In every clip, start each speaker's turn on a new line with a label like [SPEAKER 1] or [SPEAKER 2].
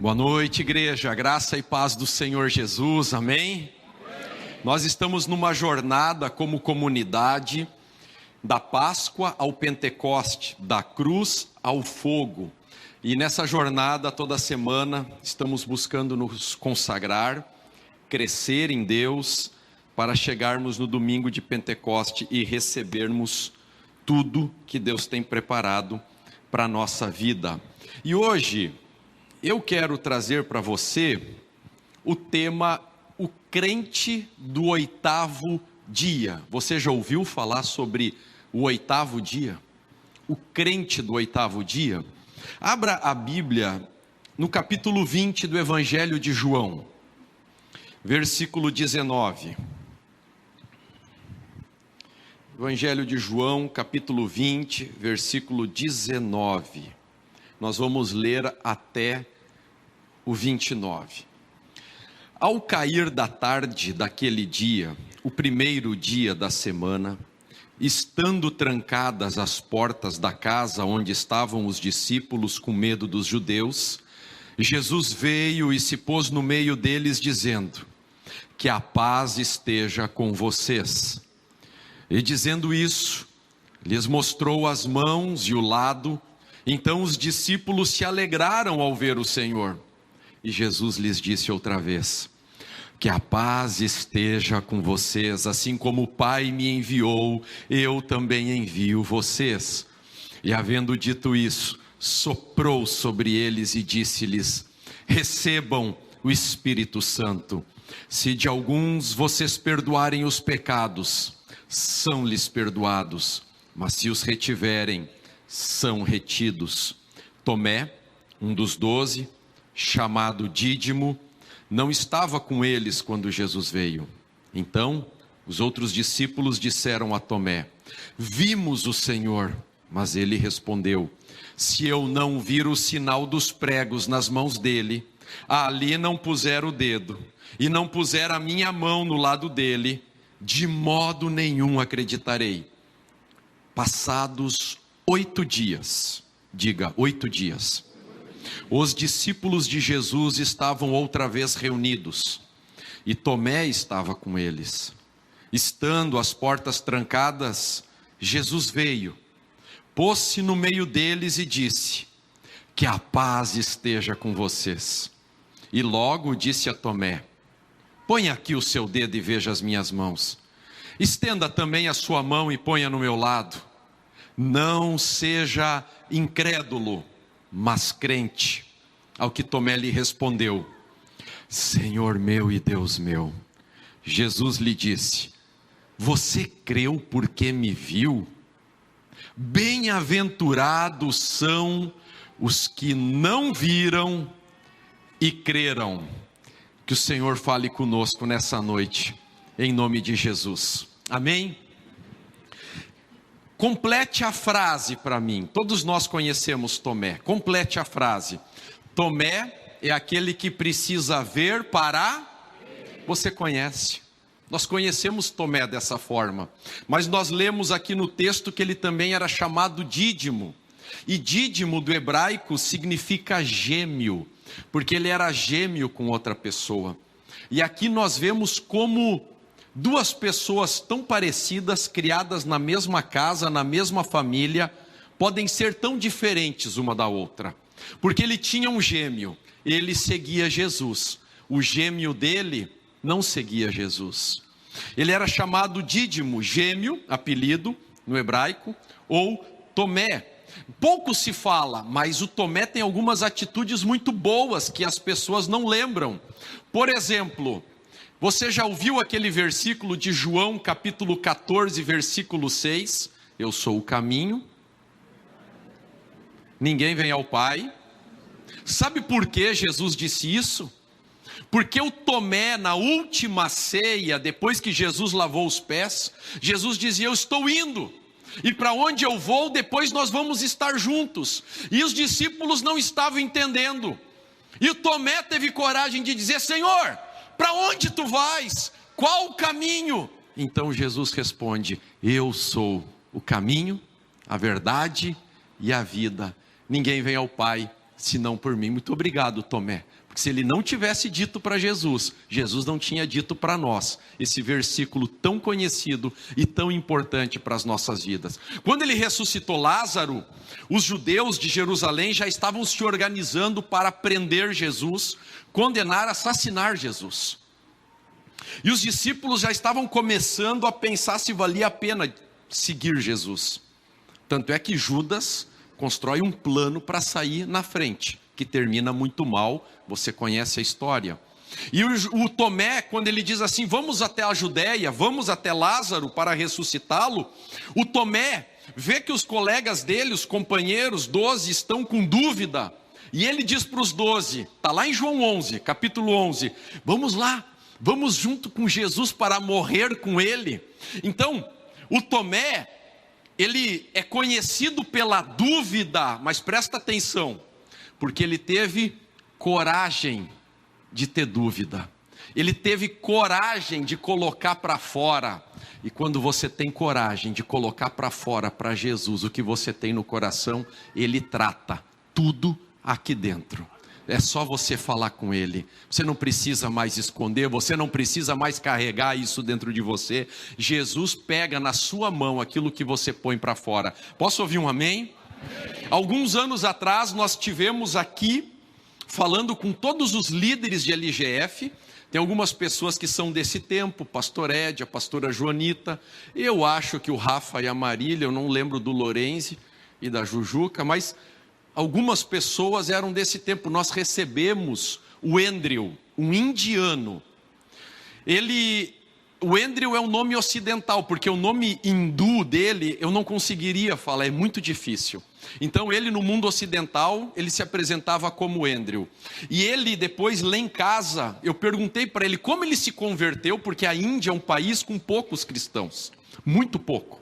[SPEAKER 1] Boa noite, igreja, a graça e paz do Senhor Jesus, amém? Nós estamos numa jornada como comunidade, da Páscoa ao Pentecoste, da cruz ao fogo. E nessa jornada, toda semana, estamos buscando nos consagrar, crescer em Deus, para chegarmos no domingo de Pentecoste e recebermos tudo que Deus tem preparado para a nossa vida. E hoje eu quero trazer para você o tema, o crente do oitavo dia. Você já ouviu falar sobre o oitavo dia? O crente do oitavo dia? Abra a Bíblia no capítulo 20 do Evangelho de João, versículo 19. Evangelho de João, capítulo 20, versículo 19. Nós vamos ler até o 29. Ao cair da tarde daquele dia, o primeiro dia da semana, estando trancadas as portas da casa onde estavam os discípulos com medo dos judeus, Jesus veio e se pôs no meio deles, dizendo: que a paz esteja com vocês. E dizendo isso, lhes mostrou as mãos e o lado. Então os discípulos se alegraram ao ver o Senhor. E Jesus lhes disse outra vez: que a paz esteja com vocês, assim como o Pai me enviou, eu também envio vocês. E havendo dito isso, soprou sobre eles e disse-lhes: recebam o Espírito Santo. Se de alguns vocês perdoarem os pecados, são-lhes perdoados, mas se os retiverem, são retidos. Tomé, um dos 12, chamado Dídimo, não estava com eles quando Jesus veio. Então os outros discípulos disseram a Tomé: vimos o Senhor. Mas ele respondeu: se eu não vir o sinal dos pregos nas mãos dele, ali não puser o dedo, e não puser a minha mão no lado dele, de modo nenhum acreditarei. Passados 8 dias, diga 8 dias, os discípulos de Jesus estavam outra vez reunidos, e Tomé estava com eles. Estando as portas trancadas, Jesus veio, pôs-se no meio deles e disse: que a paz esteja com vocês. E logo disse a Tomé: põe aqui o seu dedo e veja as minhas mãos. Estenda também a sua mão e ponha no meu lado. Não seja incrédulo, mas crente. Ao que Tomé lhe respondeu: Senhor meu e Deus meu. Jesus lhe disse: você creu porque me viu? Bem-aventurados são os que não viram e creram. Que o Senhor fale conosco nessa noite, em nome de Jesus, amém? Complete a frase para mim. Todos nós conhecemos Tomé. Complete a frase. Tomé é aquele que precisa ver para... Você conhece. Nós conhecemos Tomé dessa forma. Mas nós lemos aqui no texto que ele também era chamado Dídimo. E Dídimo do hebraico significa gêmeo, porque ele era gêmeo com outra pessoa. E aqui nós vemos como duas pessoas tão parecidas, criadas na mesma casa, na mesma família, podem ser tão diferentes uma da outra. Porque ele tinha um gêmeo, ele seguia Jesus. O gêmeo dele não seguia Jesus. Ele era chamado Dídimo, gêmeo, apelido no hebraico, ou Tomé. Pouco se fala, mas o Tomé tem algumas atitudes muito boas que as pessoas não lembram. Por exemplo, você já ouviu aquele versículo de João, capítulo 14, versículo 6? Eu sou o caminho, ninguém vem ao Pai. Sabe por que Jesus disse isso? Porque o Tomé, na última ceia, depois que Jesus lavou os pés, Jesus dizia: eu estou indo, e para onde eu vou, depois nós vamos estar juntos. E os discípulos não estavam entendendo. E o Tomé teve coragem de dizer: Senhor, para onde tu vais? Qual o caminho? Então Jesus responde: eu sou o caminho, a verdade e a vida. Ninguém vem ao Pai se não por mim. Muito obrigado, Tomé. Porque se ele não tivesse dito para Jesus, Jesus não tinha dito para nós esse versículo tão conhecido e tão importante para as nossas vidas. Quando ele ressuscitou Lázaro, os judeus de Jerusalém já estavam se organizando para prender Jesus, condenar, assassinar Jesus. E os discípulos já estavam começando a pensar se valia a pena seguir Jesus. Tanto é que Judas constrói um plano para sair na frente, que termina muito mal, você conhece a história. E o Tomé, quando ele diz assim, vamos até a Judéia, vamos até Lázaro para ressuscitá-lo, o Tomé vê que os colegas dele, os companheiros, 12, estão com dúvida, e ele diz para os 12, está lá em João 11, capítulo 11, vamos lá, vamos junto com Jesus para morrer com ele. Então, o Tomé, ele é conhecido pela dúvida, mas presta atenção, porque ele teve coragem de ter dúvida, ele teve coragem de colocar para fora. E quando você tem coragem de colocar para fora para Jesus o que você tem no coração, ele trata tudo aqui dentro. É só você falar com ele, você não precisa mais esconder, você não precisa mais carregar isso dentro de você. Jesus pega na sua mão aquilo que você põe para fora. Posso ouvir um amém? Alguns anos atrás nós tivemos aqui, falando com todos os líderes de LGF, tem algumas pessoas que são desse tempo, pastor Ed, a pastora Joanita, eu acho que o Rafa e a Marília, eu não lembro do Lorenzi e da Jujuca, mas algumas pessoas eram desse tempo. Nós recebemos o Andrew, um indiano. O Andrew é um nome ocidental, porque o nome hindu dele eu não conseguiria falar, é muito difícil. Então ele no mundo ocidental, ele se apresentava como Andrew. E ele depois lá em casa, eu perguntei para ele como ele se converteu, porque a Índia é um país com poucos cristãos, muito pouco.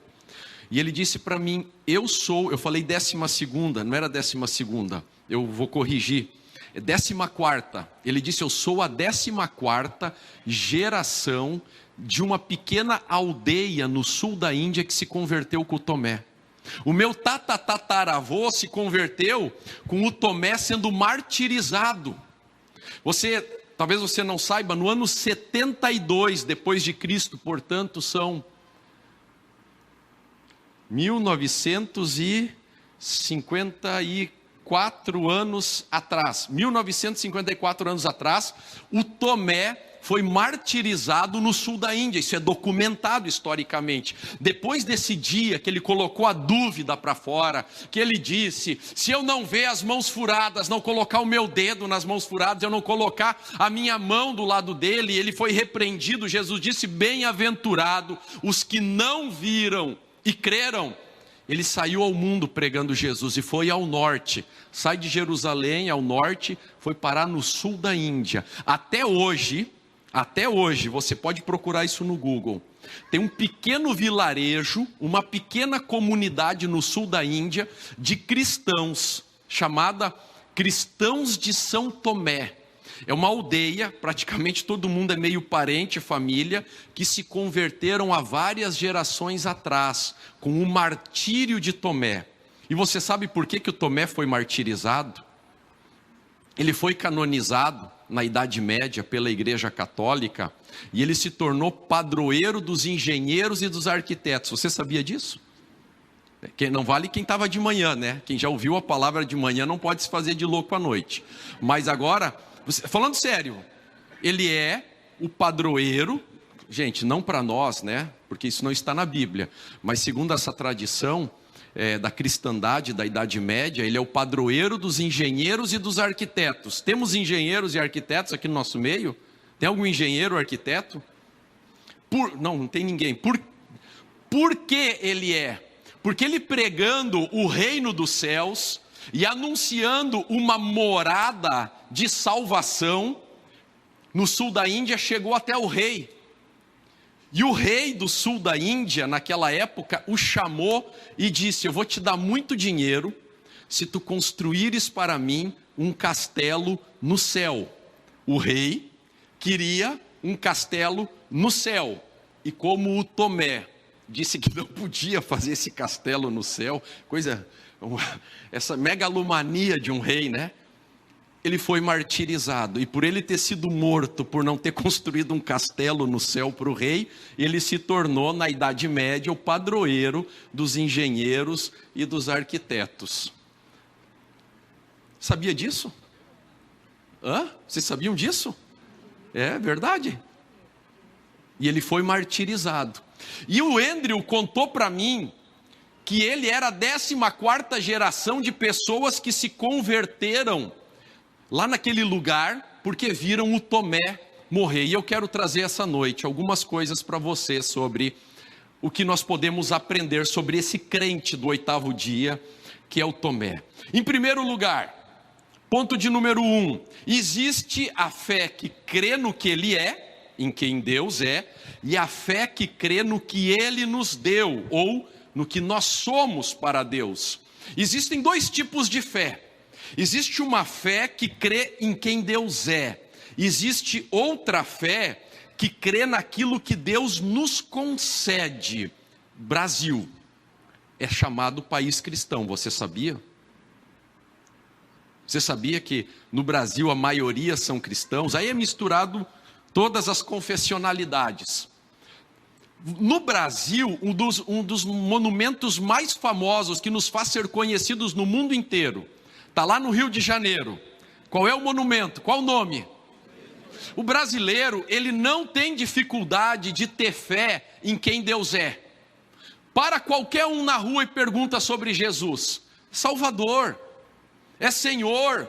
[SPEAKER 1] E ele disse para mim, eu falei 12ª, não era 12ª, eu vou corrigir, é 14ª. Ele disse, eu sou a 14ª geração de uma pequena aldeia no sul da Índia que se converteu com o Tomé. O meu tataravô se converteu com o Tomé sendo martirizado. Talvez você não saiba, no ano 72 depois de Cristo, portanto são 1954 anos atrás, 1954 anos atrás, o Tomé foi martirizado no sul da Índia. Isso é documentado historicamente. Depois desse dia que ele colocou a dúvida para fora, que ele disse, se eu não ver as mãos furadas, não colocar o meu dedo nas mãos furadas, eu não colocar a minha mão do lado dele, ele foi repreendido. Jesus disse, bem-aventurado os que não viram e creram. Ele saiu ao mundo pregando Jesus e foi ao norte, sai de Jerusalém ao norte, foi parar no sul da Índia. Até hoje, você pode procurar isso no Google, tem um pequeno vilarejo, uma pequena comunidade no sul da Índia, de cristãos, chamada Cristãos de São Tomé. É uma aldeia, praticamente todo mundo é meio parente, família, que se converteram há várias gerações atrás, com o martírio de Tomé. E você sabe por que o Tomé foi martirizado? Ele foi canonizado na Idade Média pela Igreja Católica, e ele se tornou padroeiro dos engenheiros e dos arquitetos. Você sabia disso? Não vale quem estava de manhã, né? Quem já ouviu a palavra de manhã não pode se fazer de louco à noite. Mas agora, falando sério, ele é o padroeiro, gente, não para nós, né? Porque isso não está na Bíblia, mas segundo essa tradição da cristandade da Idade Média, ele é o padroeiro dos engenheiros e dos arquitetos. Temos engenheiros e arquitetos aqui no nosso meio? Tem algum engenheiro ou arquiteto? Não tem ninguém. Por que ele é? Porque ele pregando o reino dos céus e anunciando uma morada de salvação no sul da Índia, chegou até o rei. E o rei do sul da Índia, naquela época, o chamou e disse, eu vou te dar muito dinheiro se tu construíres para mim um castelo no céu. O rei queria um castelo no céu. E como o Tomé disse que não podia fazer esse castelo no céu, essa megalomania de um rei, né? ele foi martirizado. E por ele ter sido morto, por não ter construído um castelo no céu para o rei, ele se tornou, na Idade Média, o padroeiro dos engenheiros e dos arquitetos. Sabia disso? Vocês sabiam disso? É verdade. E ele foi martirizado. E o Andrew contou para mim que ele era a 14ª geração de pessoas que se converteram lá naquele lugar, porque viram o Tomé morrer. E eu quero trazer essa noite algumas coisas para você sobre o que nós podemos aprender sobre esse crente do 8º dia, que é o Tomé. Em primeiro lugar, ponto de número 1, existe a fé que crê no que ele é, em quem Deus é, e a fé que crê no que ele nos deu, ou no que nós somos para Deus. Existem dois tipos de fé. Existe uma fé que crê em quem Deus é. Existe outra fé que crê naquilo que Deus nos concede. Brasil é chamado país cristão, você sabia? Você sabia que no Brasil a maioria são cristãos? Aí é misturado todas as confessionalidades. No Brasil, um dos monumentos mais famosos que nos faz ser conhecidos no mundo inteiro, está lá no Rio de Janeiro. Qual é o monumento? Qual o nome? O brasileiro, ele não tem dificuldade de ter fé em quem Deus é. Para qualquer um na rua e pergunta sobre Jesus, Salvador, é Senhor,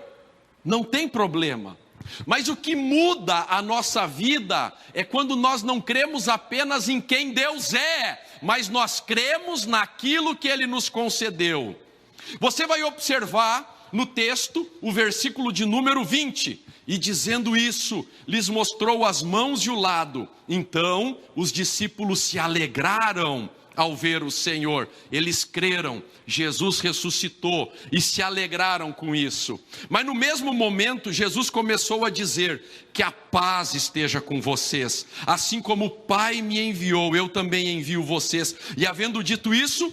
[SPEAKER 1] não tem problema. Mas o que muda a nossa vida é quando nós não cremos apenas em quem Deus é, mas nós cremos naquilo que Ele nos concedeu. Você vai observar no texto o versículo de número 20, e dizendo isso, lhes mostrou as mãos e o lado. Então os discípulos se alegraram ao ver o Senhor. Eles creram, Jesus ressuscitou e se alegraram com isso. Mas no mesmo momento Jesus começou a dizer: que a paz esteja com vocês, assim como o Pai me enviou, eu também envio vocês. E havendo dito isso,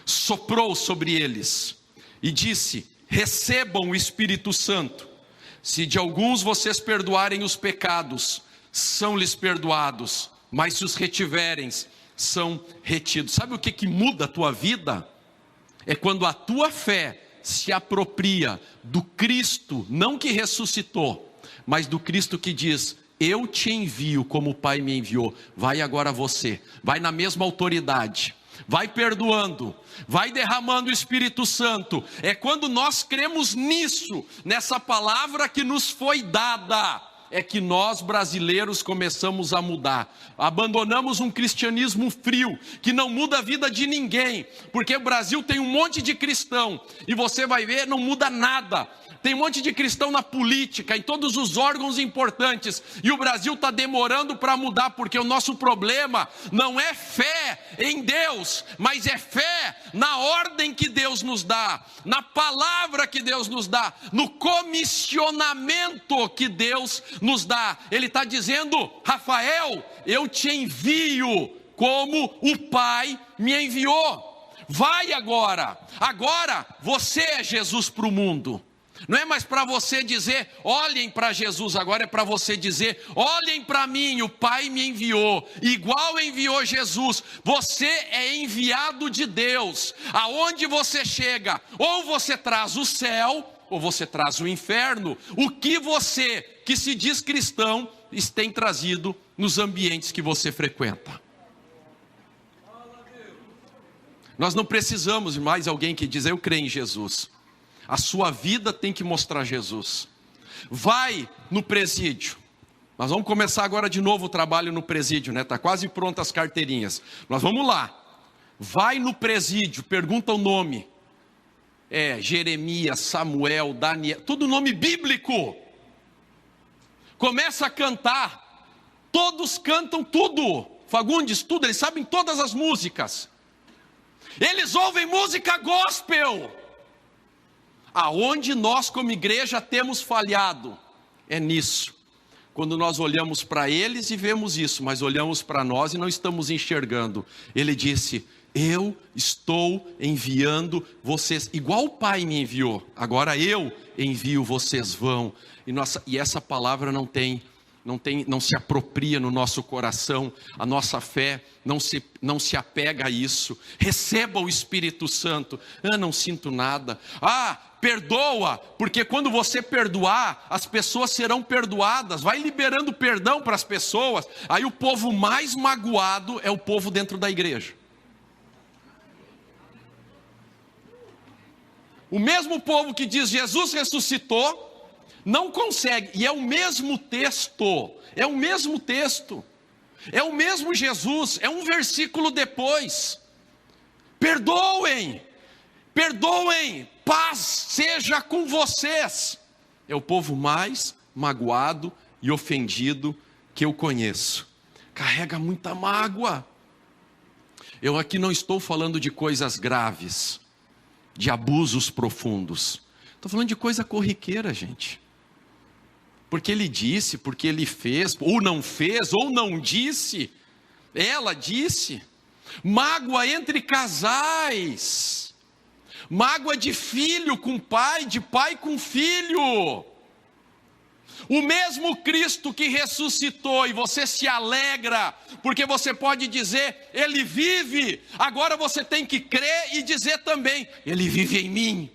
[SPEAKER 1] soprou sobre eles e disse: recebam o Espírito Santo. Se de alguns vocês perdoarem os pecados, são-lhes perdoados, mas se os retiverem, são retidos. Sabe o que muda a tua vida? É quando a tua fé se apropria do Cristo, não que ressuscitou, mas do Cristo que diz: eu te envio como o Pai me enviou. Vai agora você, vai na mesma autoridade, vai perdoando, vai derramando o Espírito Santo. É quando nós cremos nisso, nessa palavra que nos foi dada, é que nós brasileiros começamos a mudar. Abandonamos um cristianismo frio, que não muda a vida de ninguém, porque o Brasil tem um monte de cristão, e você vai ver, não muda nada. Tem um monte de cristão na política, em todos os órgãos importantes, e o Brasil está demorando para mudar, porque o nosso problema não é fé em Deus, mas é fé na ordem que Deus nos dá, na palavra que Deus nos dá, no comissionamento que Deus nos dá. Ele está dizendo: Rafael, eu te envio como o Pai me enviou. Vai agora você é Jesus para o mundo. Não é mais para você dizer, olhem para Jesus, agora é para você dizer, olhem para mim, o Pai me enviou, igual enviou Jesus. Você é enviado de Deus. Aonde você chega, ou você traz o céu, ou você traz o inferno. O que você, que se diz cristão, tem trazido nos ambientes que você frequenta. Nós não precisamos de mais alguém que diz, eu creio em Jesus. A sua vida tem que mostrar Jesus. Vai no presídio. Nós vamos começar agora de novo o trabalho no presídio, né? Está quase prontas as carteirinhas. Nós vamos lá. Vai no presídio, pergunta o nome. Jeremias, Samuel, Daniel, tudo nome bíblico. Começa a cantar. Todos cantam tudo. Fagundes, tudo, eles sabem todas as músicas. Eles ouvem música gospel. Aonde nós como igreja temos falhado é nisso. Quando nós olhamos para eles e vemos isso, mas olhamos para nós e não estamos enxergando. Ele disse, eu estou enviando vocês, igual o Pai me enviou, agora eu envio, vocês vão. E essa palavra não se apropria no nosso coração, a nossa fé não se apega a isso. Receba o Espírito Santo. Não sinto nada. Perdoa, porque quando você perdoar, as pessoas serão perdoadas. Vai liberando perdão para as pessoas. Aí o povo mais magoado é o povo dentro da igreja. O mesmo povo que diz Jesus ressuscitou, não consegue, e é o mesmo texto, é o mesmo Jesus, é um versículo depois. Perdoem, paz seja com vocês. É o povo mais magoado e ofendido que eu conheço, carrega muita mágoa. Eu aqui não estou falando de coisas graves, de abusos profundos, estou falando de coisa corriqueira, gente. Porque ele disse, porque ele fez, ou não disse, ela disse. Mágoa entre casais, mágoa de filho com pai, de pai com filho. O mesmo Cristo que ressuscitou, e você se alegra, porque você pode dizer, ele vive. Agora você tem que crer e dizer também, ele vive em mim.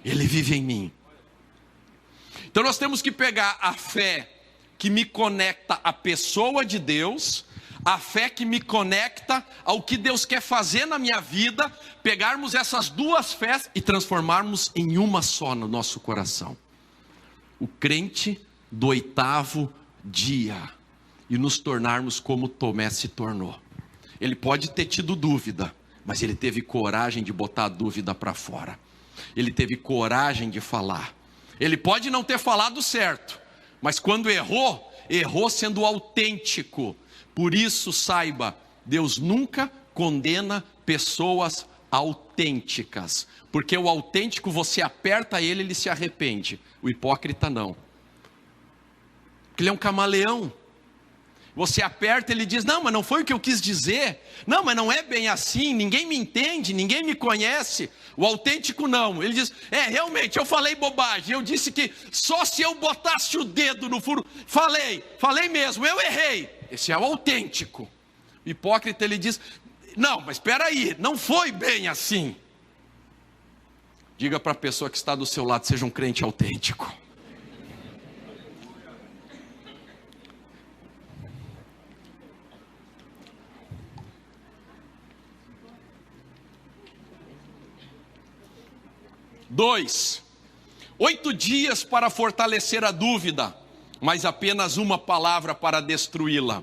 [SPEAKER 1] Ele vive em mim. Então nós temos que pegar a fé que me conecta à pessoa de Deus, a fé que me conecta ao que Deus quer fazer na minha vida, pegarmos essas duas fés e transformarmos em uma só no nosso coração. O crente do 8º dia, e nos tornarmos como Tomé se tornou. Ele pode ter tido dúvida, mas ele teve coragem de botar a dúvida para fora. Ele teve coragem de falar. Ele pode não ter falado certo, mas quando errou sendo autêntico. Por isso saiba, Deus nunca condena pessoas autênticas, porque o autêntico você aperta ele se arrepende, o hipócrita não, porque ele é um camaleão. Você aperta, ele diz, não, mas não foi o que eu quis dizer, não, mas não é bem assim, ninguém me entende, ninguém me conhece. O autêntico não, ele diz, realmente eu falei bobagem, eu disse que só se eu botasse o dedo no furo, falei mesmo, eu errei. Esse é o autêntico. O hipócrita, ele diz, não, mas espera aí, não foi bem assim. Diga para a pessoa que está do seu lado, seja um crente autêntico. Dois, 8 dias para fortalecer a dúvida, mas apenas uma palavra para destruí-la.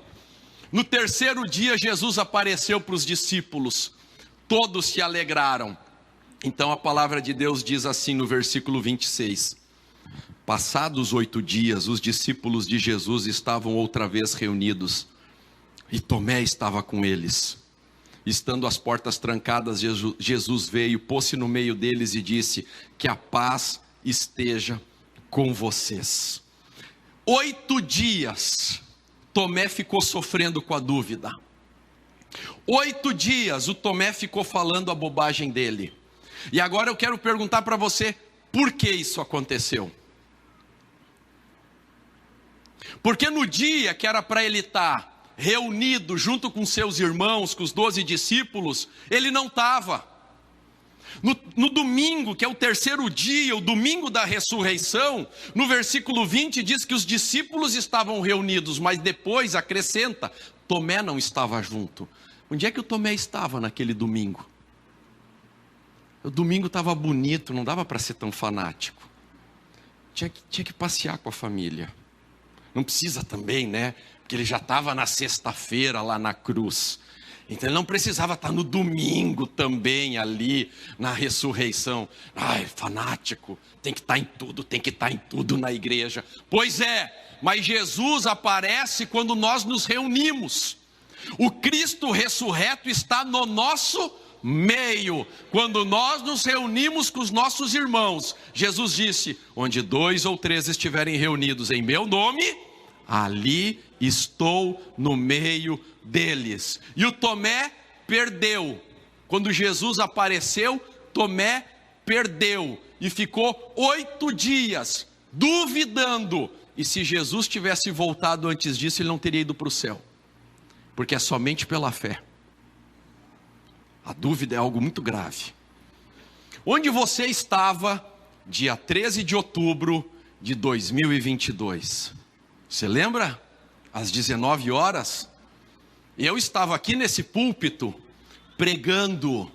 [SPEAKER 1] No 3º dia, Jesus apareceu para os discípulos, todos se alegraram. Então a palavra de Deus diz assim no versículo 26. Passados 8 dias, os discípulos de Jesus estavam outra vez reunidos, e Tomé estava com eles. Estando as portas trancadas, Jesus veio, pôs-se no meio deles e disse, que a paz esteja com vocês. 8 dias, Tomé ficou sofrendo com a dúvida. 8 dias, o Tomé ficou falando a bobagem dele. E agora eu quero perguntar para você, por que isso aconteceu? Porque no dia que era para ele estar reunido junto com seus irmãos, com os 12 discípulos, ele não estava. No domingo, que é o 3º dia, o domingo da ressurreição, no versículo 20 diz que os discípulos estavam reunidos, mas depois acrescenta, Tomé não estava junto. Onde é que o Tomé estava naquele domingo? O domingo estava bonito, não dava para ser tão fanático. Tinha que passear com a família. Não precisa também, né? Porque ele já estava na sexta-feira lá na cruz. Então ele não precisava estar no domingo também ali na ressurreição. Fanático, tem que estar em tudo na igreja. Pois é, mas Jesus aparece quando nós nos reunimos. O Cristo ressurreto está no nosso meio. Quando nós nos reunimos com os nossos irmãos, Jesus disse, onde 2 ou 3 estiverem reunidos em meu nome, ali estou no meio deles. E o Tomé perdeu. Quando Jesus apareceu, Tomé perdeu e ficou 8 dias duvidando. E se Jesus tivesse voltado antes disso, ele não teria ido para o céu, porque é somente pela fé. A dúvida é algo muito grave. Onde você estava dia 13 de outubro de 2022? Você lembra? Às 19 horas? Eu estava aqui nesse púlpito pregando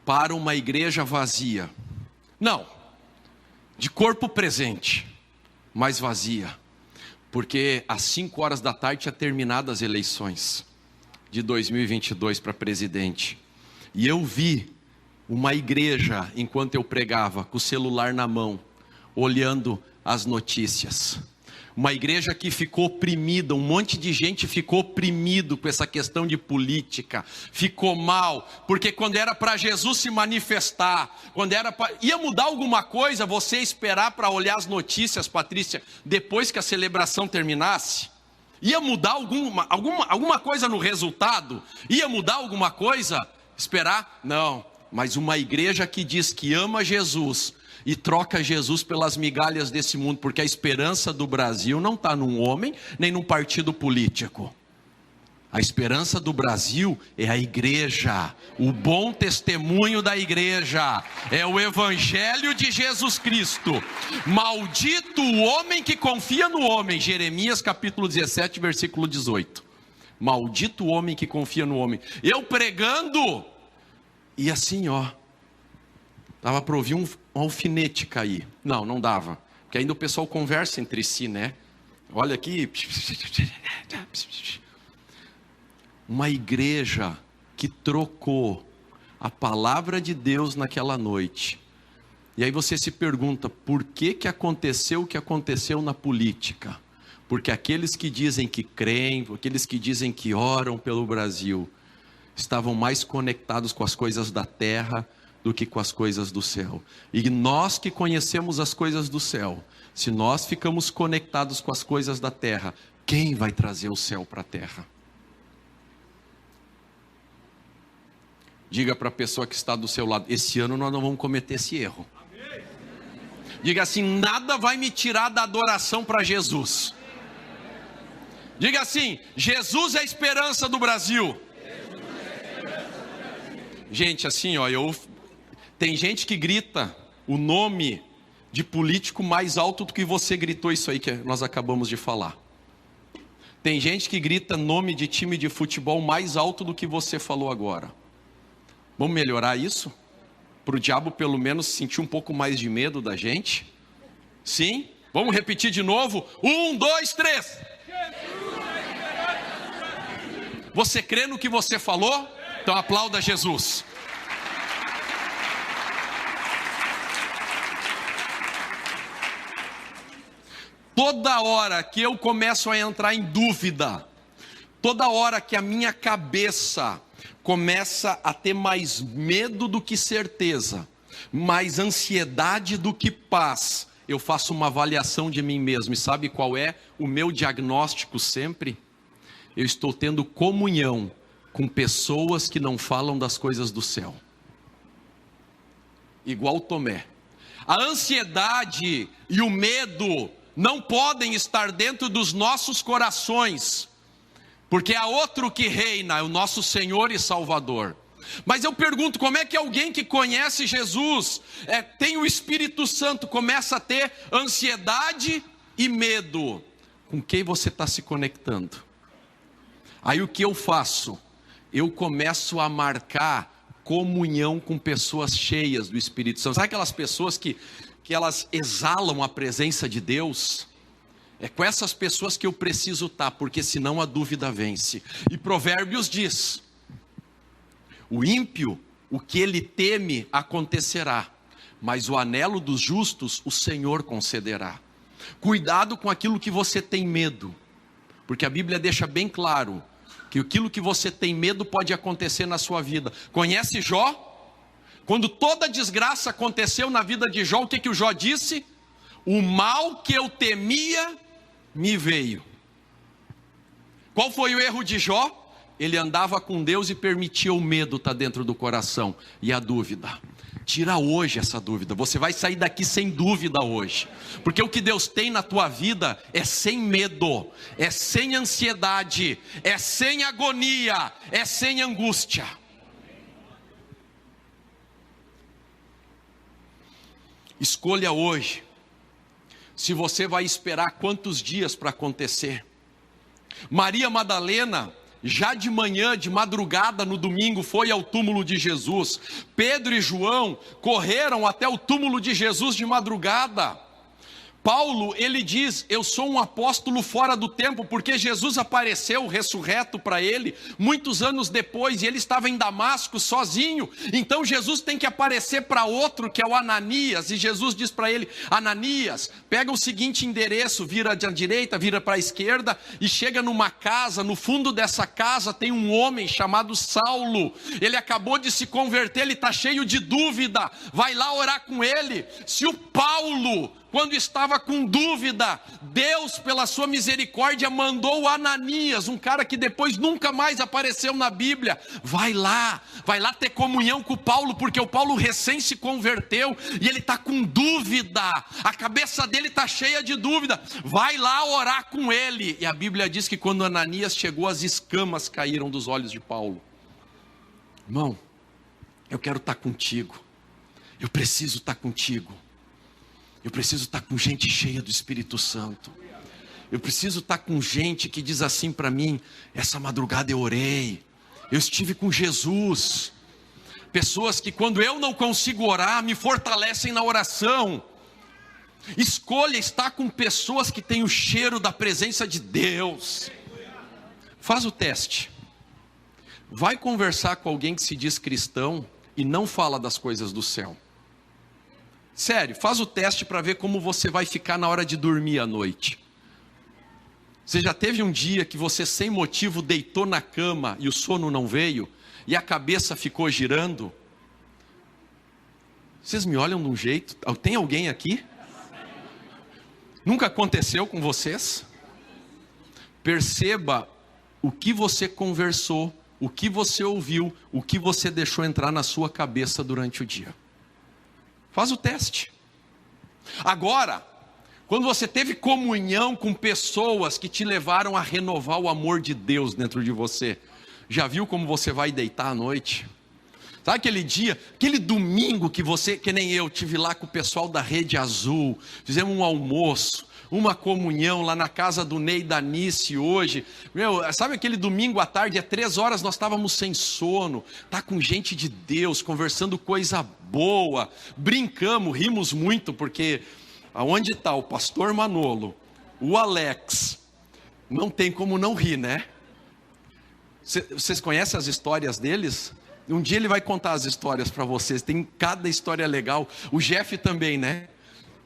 [SPEAKER 1] para uma igreja vazia. Não, de corpo presente, mas vazia. Porque às 5 horas da tarde tinha terminado as eleições de 2022 para presidente. E eu vi uma igreja, enquanto eu pregava, com o celular na mão, olhando as notícias. Uma igreja que ficou oprimida, um monte de gente ficou oprimido com essa questão de política, ficou mal, porque quando era para Jesus se manifestar, quando era ia mudar alguma coisa, você esperar para olhar as notícias, Patrícia, depois que a celebração terminasse? Ia mudar alguma coisa no resultado? Ia mudar alguma coisa? Esperar? Não, mas uma igreja que diz que ama Jesus e troca Jesus pelas migalhas desse mundo, porque a esperança do Brasil não está num homem, nem num partido político. A esperança do Brasil é a igreja, o bom testemunho da igreja, é o evangelho de Jesus Cristo. Maldito o homem que confia no homem, Jeremias capítulo 17, versículo 18. Maldito o homem que confia no homem. Eu pregando, e assim dava para ouvir um alfinete cair. Não dava, porque ainda o pessoal conversa entre si, né? Olha aqui. Uma igreja que trocou a palavra de Deus naquela noite. E aí você se pergunta, por que aconteceu o que aconteceu na política? Porque aqueles que dizem que creem, aqueles que dizem que oram pelo Brasil, estavam mais conectados com as coisas da terra do que com as coisas do céu. E nós que conhecemos as coisas do céu, se nós ficamos conectados com as coisas da terra, quem vai trazer o céu para a terra? Diga para a pessoa que está do seu lado, esse ano nós não vamos cometer esse erro. Diga assim, nada vai me tirar da adoração para Jesus. Diga assim, Jesus é a esperança do Brasil. Gente, assim, tem gente que grita o nome de político mais alto do que você gritou isso aí que nós acabamos de falar. Tem gente que grita nome de time de futebol mais alto do que você falou agora. Vamos melhorar isso? Para o diabo pelo menos sentir um pouco mais de medo da gente? Sim? Vamos repetir de novo? 1, 2, 3. Você crê no que você falou? Então aplauda Jesus. Toda hora que eu começo a entrar em dúvida, toda hora que a minha cabeça começa a ter mais medo do que certeza, mais ansiedade do que paz, eu faço uma avaliação de mim mesmo. E sabe qual é o meu diagnóstico sempre? Eu estou tendo comunhão com pessoas que não falam das coisas do céu. Igual Tomé. A ansiedade e o medo não podem estar dentro dos nossos corações, porque há outro que reina, é o nosso Senhor e Salvador. Mas eu pergunto, como é que alguém que conhece Jesus, tem o Espírito Santo, começa a ter ansiedade e medo? Com quem você está se conectando? Aí o que eu faço? Eu começo a marcar comunhão com pessoas cheias do Espírito Santo. Sabe aquelas pessoas que elas exalam a presença de Deus? É com essas pessoas que eu preciso estar, porque senão a dúvida vence. E Provérbios diz, o ímpio, o que ele teme acontecerá, mas o anelo dos justos o Senhor concederá. Cuidado com aquilo que você tem medo, porque a Bíblia deixa bem claro que aquilo que você tem medo pode acontecer na sua vida. Conhece Jó? Quando toda a desgraça aconteceu na vida de Jó, o que o Jó disse? O mal que eu temia me veio. Qual foi o erro de Jó? ele andava com Deus e permitia o medo estar dentro do coração e a dúvida. Tira hoje essa dúvida, você vai sair daqui sem dúvida hoje, porque o que Deus tem na tua vida é sem medo, é sem ansiedade, é sem agonia, é sem angústia. Escolha hoje, se você vai esperar quantos dias para acontecer. Maria Madalena, já de manhã, de madrugada no domingo, foi ao túmulo de Jesus. Pedro e João correram até o túmulo de Jesus de madrugada. Paulo, ele diz, eu sou um apóstolo fora do tempo, porque Jesus apareceu ressurreto para ele, muitos anos depois, e ele estava em Damasco sozinho, então Jesus tem que aparecer para outro, que é o Ananias, e Jesus diz para ele, Ananias, pega o seguinte endereço, vira à direita, vira para a esquerda, e chega numa casa, no fundo dessa casa tem um homem chamado Saulo, ele acabou de se converter, ele está cheio de dúvida, vai lá orar com ele. Se o Paulo, quando estava com dúvida, Deus, pela sua misericórdia, mandou o Ananias, um cara que depois nunca mais apareceu na Bíblia, vai lá ter comunhão com o Paulo, porque o Paulo recém se converteu, e ele está com dúvida, a cabeça dele está cheia de dúvida, vai lá orar com ele. E a Bíblia diz que quando Ananias chegou, as escamas caíram dos olhos de Paulo. Irmão, eu quero estar contigo, eu preciso estar contigo. Eu preciso estar com gente cheia do Espírito Santo. Eu preciso estar com gente que diz assim para mim, essa madrugada eu orei, eu estive com Jesus. Pessoas que quando eu não consigo orar, me fortalecem na oração. Escolha estar com pessoas que têm o cheiro da presença de Deus. Faz o teste. Vai conversar com alguém que se diz cristão e não fala das coisas do céu. Sério, faz o teste para ver como você vai ficar na hora de dormir à noite. Você já teve um dia que você sem motivo deitou na cama e o sono não veio? E a cabeça ficou girando? Vocês me olham de um jeito, tem alguém aqui? Nunca aconteceu com vocês? Perceba o que você conversou, o que você ouviu, o que você deixou entrar na sua cabeça durante o dia. Faz o teste. Agora, quando você teve comunhão com pessoas que te levaram a renovar o amor de Deus dentro de você, já viu como você vai deitar à noite? Sabe aquele dia, aquele domingo que você, que nem eu, tive lá com o pessoal da Rede Azul, fizemos um almoço, uma comunhão lá na casa do Ney e da Nice hoje. Meu, sabe aquele domingo à tarde, 3 horas nós estávamos sem sono, tá com gente de Deus, conversando coisa boa, brincamos, rimos muito, porque aonde está o pastor Manolo, o Alex, não tem como não rir, né? Vocês conhecem as histórias deles? Um dia ele vai contar as histórias para vocês, tem cada história legal. O Jeff também, né?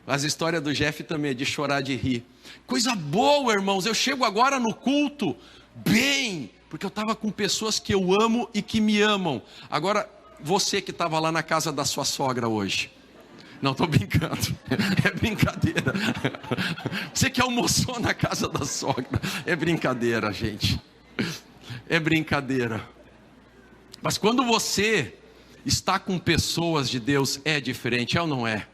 [SPEAKER 1] As histórias do Jeff também é de chorar de rir. Coisa boa, irmãos, eu chego agora no culto bem, porque eu estava com pessoas que eu amo e que me amam. Agora, você que estava lá na casa da sua sogra hoje, não, estou brincando, é brincadeira. Você que almoçou na casa da sogra, é brincadeira, gente, é brincadeira. Mas quando você está com pessoas de Deus, é diferente, é ou não é?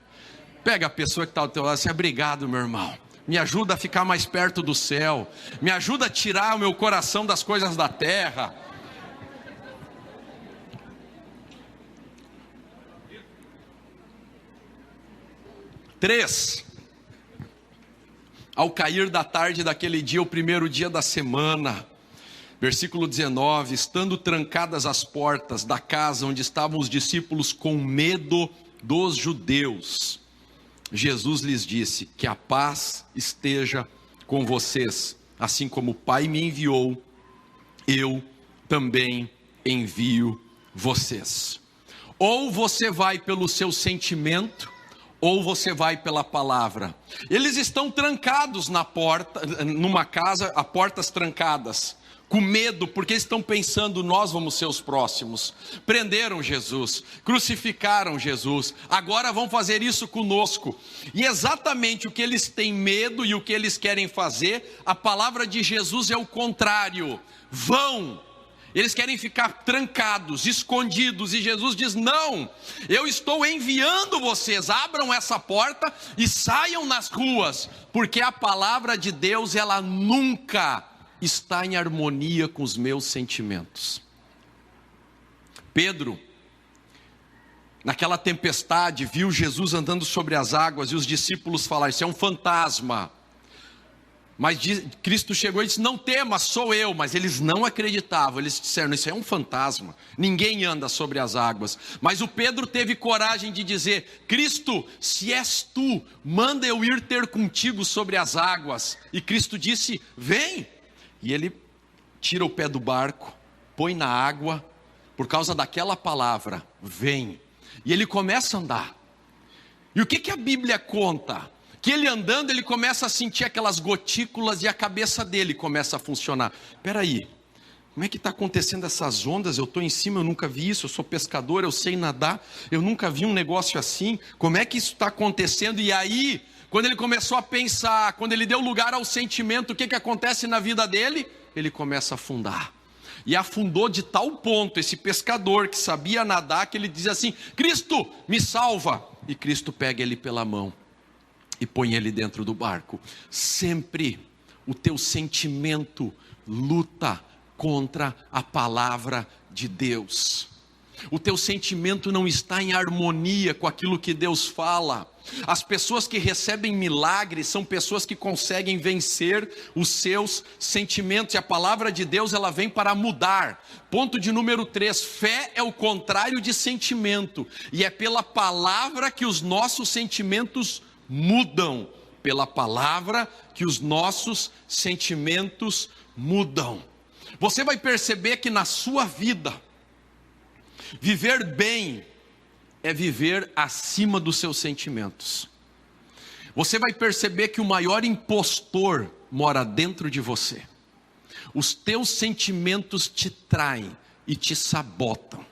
[SPEAKER 1] Pega a pessoa que está ao teu lado e diz, obrigado, meu irmão, me ajuda a ficar mais perto do céu, me ajuda a tirar o meu coração das coisas da terra. Três, ao cair da tarde daquele dia, o primeiro dia da semana, versículo 19, estando trancadas as portas da casa onde estavam os discípulos com medo dos judeus, Jesus lhes disse, que a paz esteja com vocês, assim como o Pai me enviou, eu também envio vocês. Ou você vai pelo seu sentimento, ou você vai pela palavra. Eles estão trancados na porta, numa casa, a portas trancadas, com medo, porque estão pensando, nós vamos ser os próximos. Prenderam Jesus, crucificaram Jesus, agora vão fazer isso conosco. E exatamente o que eles têm medo e o que eles querem fazer, a palavra de Jesus é o contrário. Vão Eles querem ficar trancados, escondidos, e Jesus diz: não, eu estou enviando vocês, abram essa porta e saiam nas ruas, porque a palavra de Deus, ela nunca está em harmonia com os meus sentimentos. Pedro, naquela tempestade, viu Jesus andando sobre as águas, e os discípulos falaram: isso é um fantasma. Mas Cristo chegou e disse: não temas, sou eu. Mas eles não acreditavam, eles disseram: isso é um fantasma, ninguém anda sobre as águas. Mas o Pedro teve coragem de dizer: Cristo, se és tu, manda eu ir ter contigo sobre as águas. E Cristo disse: vem. E ele tira o pé do barco, põe na água, por causa daquela palavra, vem. E ele começa a andar. E o que a Bíblia conta? Que ele andando, ele começa a sentir aquelas gotículas e a cabeça dele começa a funcionar. Espera aí, como é que está acontecendo essas ondas? Eu estou em cima, eu nunca vi isso, eu sou pescador, eu sei nadar, eu nunca vi um negócio assim. Como é que isso está acontecendo? E aí, quando ele começou a pensar, quando ele deu lugar ao sentimento, o que acontece na vida dele? Ele começa a afundar. E afundou de tal ponto esse pescador que sabia nadar, que ele diz assim: Cristo, me salva. E Cristo pega ele pela mão e põe ele dentro do barco. Sempre o teu sentimento luta contra a palavra de Deus. O teu sentimento não está em harmonia com aquilo que Deus fala. As pessoas que recebem milagres são pessoas que conseguem vencer os seus sentimentos. E a palavra de Deus, ela vem para mudar. Ponto de número 3, fé é o contrário de sentimento. E é pela palavra que os nossos sentimentos mudam. Pela palavra que os nossos sentimentos mudam. Você vai perceber que na sua vida, viver bem é viver acima dos seus sentimentos. Você vai perceber que o maior impostor mora dentro de você. Os teus sentimentos te traem e te sabotam.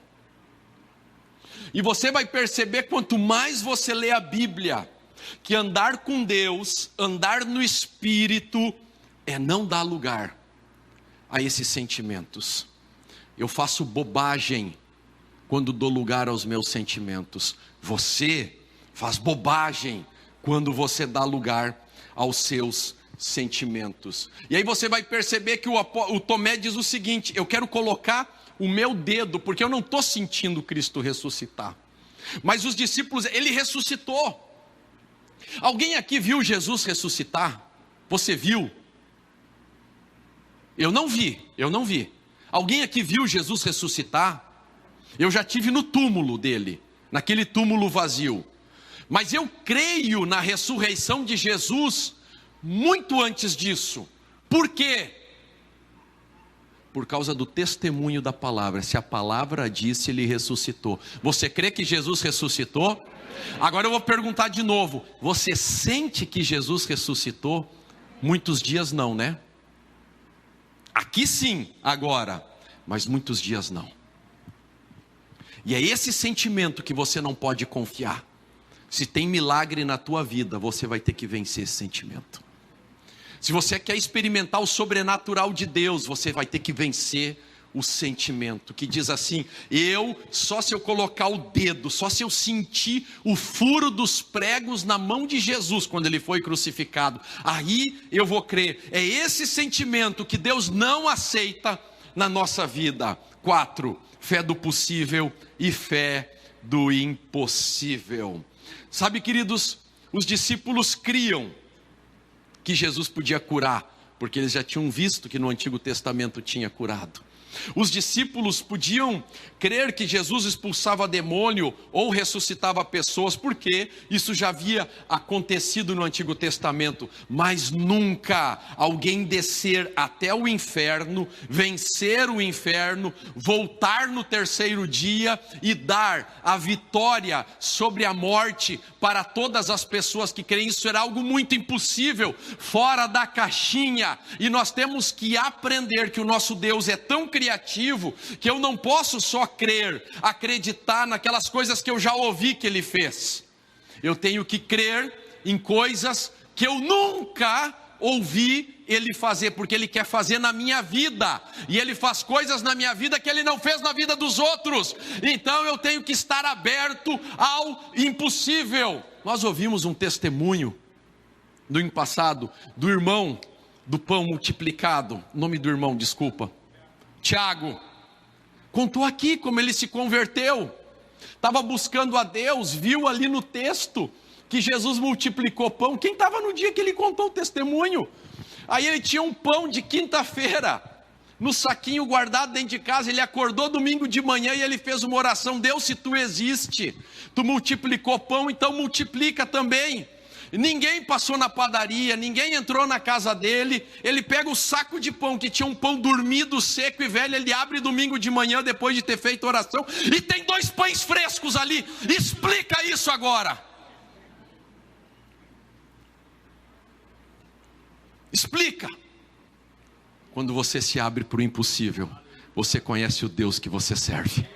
[SPEAKER 1] E você vai perceber, quanto mais você lê a Bíblia, que andar com Deus, andar no Espírito, é não dar lugar a esses sentimentos. Eu faço bobagem quando dou lugar aos meus sentimentos. Você faz bobagem quando você dá lugar aos seus sentimentos. E aí você vai perceber que o Tomé diz o seguinte: eu quero colocar o meu dedo, porque eu não estou sentindo Cristo ressuscitar. Mas os discípulos, ele ressuscitou. Alguém aqui viu Jesus ressuscitar? Você viu? Eu não vi. Alguém aqui viu Jesus ressuscitar? Eu já estive no túmulo dele, naquele túmulo vazio. Mas eu creio na ressurreição de Jesus muito antes disso. Por quê? Por causa do testemunho da palavra. Se a palavra disse, ele ressuscitou. Você crê que Jesus ressuscitou? Agora eu vou perguntar de novo: você sente que Jesus ressuscitou? Muitos dias não, né? Aqui sim, agora, mas muitos dias não. E é esse sentimento que você não pode confiar. Se tem milagre na tua vida, você vai ter que vencer esse sentimento. Se você quer experimentar o sobrenatural de Deus, você vai ter que vencer o sentimento que diz assim: só se eu colocar o dedo, só se eu sentir o furo dos pregos na mão de Jesus quando ele foi crucificado, aí eu vou crer. É esse sentimento que Deus não aceita na nossa vida. 4, fé do possível e fé do impossível. Sabe, queridos, os discípulos criam que Jesus podia curar, porque eles já tinham visto que no Antigo Testamento tinha curado. Os discípulos podiam crer que Jesus expulsava demônio ou ressuscitava pessoas, porque isso já havia acontecido no Antigo Testamento. Mas nunca alguém descer até o inferno, vencer o inferno, voltar no terceiro dia e dar a vitória sobre a morte para todas as pessoas que creem. Isso era algo muito impossível, fora da caixinha. E nós temos que aprender que o nosso Deus é tão criativo que eu não posso só crer, acreditar naquelas coisas que eu já ouvi que ele fez. Eu tenho que crer em coisas que eu nunca ouvir Ele fazer, porque Ele quer fazer na minha vida, e Ele faz coisas na minha vida que Ele não fez na vida dos outros. Então eu tenho que estar aberto ao impossível. Nós ouvimos um testemunho do ano passado, do irmão do pão multiplicado, nome do irmão, desculpa, Tiago, contou aqui como ele se converteu, estava buscando a Deus, viu ali no texto que Jesus multiplicou pão. Quem estava no dia que ele contou o testemunho? Aí ele tinha um pão de quinta-feira no saquinho guardado dentro de casa. Ele acordou domingo de manhã e ele fez uma oração: Deus, se tu existe, tu multiplicou pão, então multiplica também. Ninguém passou na padaria, ninguém entrou na casa dele. Ele pega o saco de pão, que tinha um pão dormido, seco e velho, ele abre domingo de manhã depois de ter feito oração, e tem 2 pães frescos ali. Explica isso agora. Explica. Quando você se abre para o impossível, você conhece o Deus que você serve.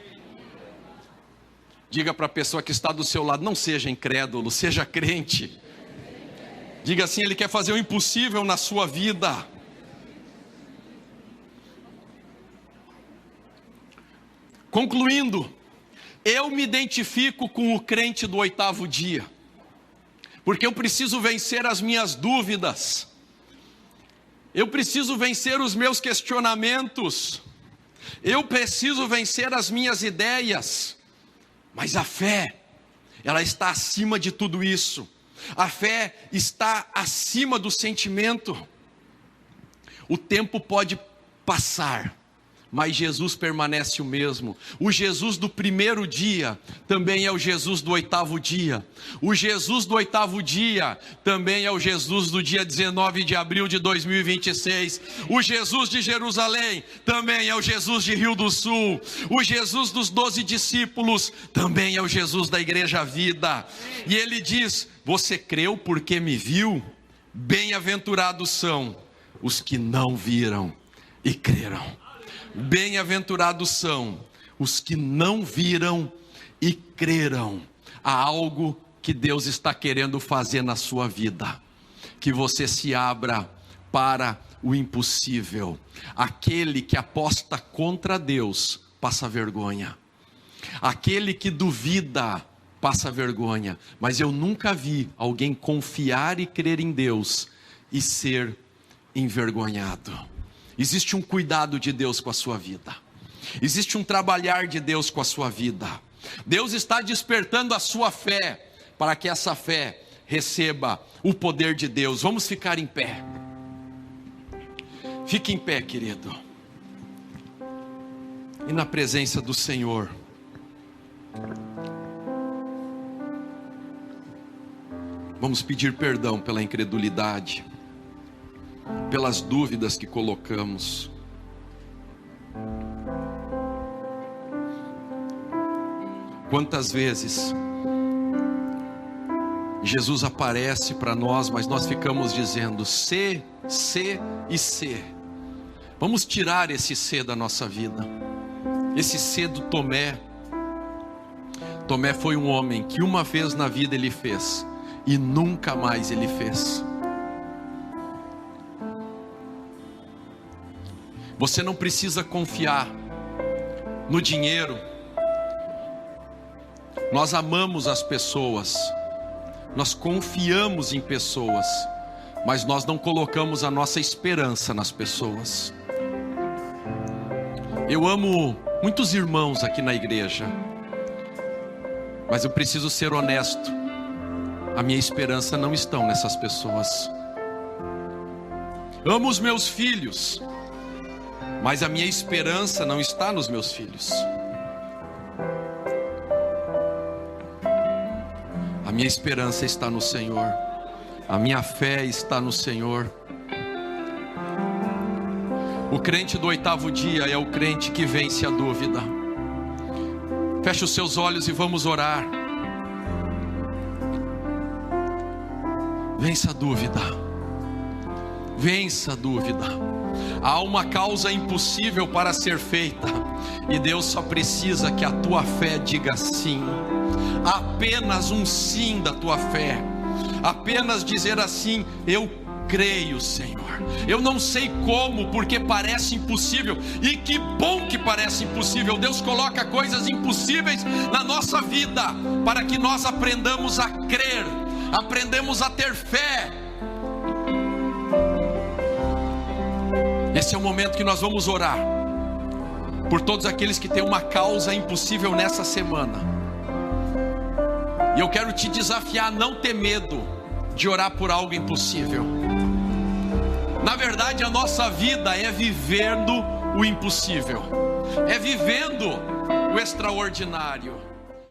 [SPEAKER 1] Diga para a pessoa que está do seu lado: não seja incrédulo, seja crente. Diga assim: Ele quer fazer o impossível na sua vida. Concluindo, eu me identifico com o crente do 8º dia, porque eu preciso vencer as minhas dúvidas, eu preciso vencer os meus questionamentos, eu preciso vencer as minhas ideias, mas a fé, ela está acima de tudo isso. A fé está acima do sentimento. O tempo pode passar, mas Jesus permanece o mesmo. O Jesus do 1º dia também é o Jesus do 8º dia. O Jesus do 8º dia também é o Jesus do dia 19 de abril de 2026. O Jesus de Jerusalém também é o Jesus de Rio do Sul. O Jesus dos 12 discípulos também é o Jesus da Igreja Vida. E ele diz: você creu porque me viu? Bem-aventurados são os que não viram e creram. Bem-aventurados são os que não viram e creram. Há algo que Deus está querendo fazer na sua vida, que você se abra para o impossível. Aquele que aposta contra Deus passa vergonha, aquele que duvida passa vergonha, mas eu nunca vi alguém confiar e crer em Deus e ser envergonhado. Existe um cuidado de Deus com a sua vida, existe um trabalhar de Deus com a sua vida. Deus está despertando a sua fé, para que essa fé receba o poder de Deus. Vamos ficar em pé. Fique em pé, querido, e na presença do Senhor, vamos pedir perdão pela incredulidade, pelas dúvidas que colocamos. Quantas vezes Jesus aparece para nós, mas nós ficamos dizendo se. Vamos tirar esse se da nossa vida, esse se do Tomé. Tomé foi um homem que uma vez na vida ele fez, e nunca mais ele fez. Você não precisa confiar no dinheiro. Nós amamos as pessoas, nós confiamos em pessoas, mas nós não colocamos a nossa esperança nas pessoas. Eu amo muitos irmãos aqui na igreja, mas eu preciso ser honesto. A minha esperança não está nessas pessoas. Amo os meus filhos, mas a minha esperança não está nos meus filhos. A minha esperança está no Senhor. A minha fé está no Senhor. O crente do 8º dia é o crente que vence a dúvida. Feche os seus olhos e vamos orar. Vença a dúvida. Vença a dúvida. Há uma causa impossível para ser feita, e Deus só precisa que a tua fé diga sim. Apenas um sim da tua fé. Apenas dizer assim: eu creio, Senhor. Eu não sei como, porque parece impossível, e que bom que parece impossível. Deus coloca coisas impossíveis na nossa vida, para que nós aprendamos a crer, aprendemos a ter fé. Esse é o momento que nós vamos orar por todos aqueles que têm uma causa impossível nessa semana. E eu quero te desafiar a não ter medo de orar por algo impossível. Na verdade, a nossa vida é vivendo o impossível, é vivendo o extraordinário.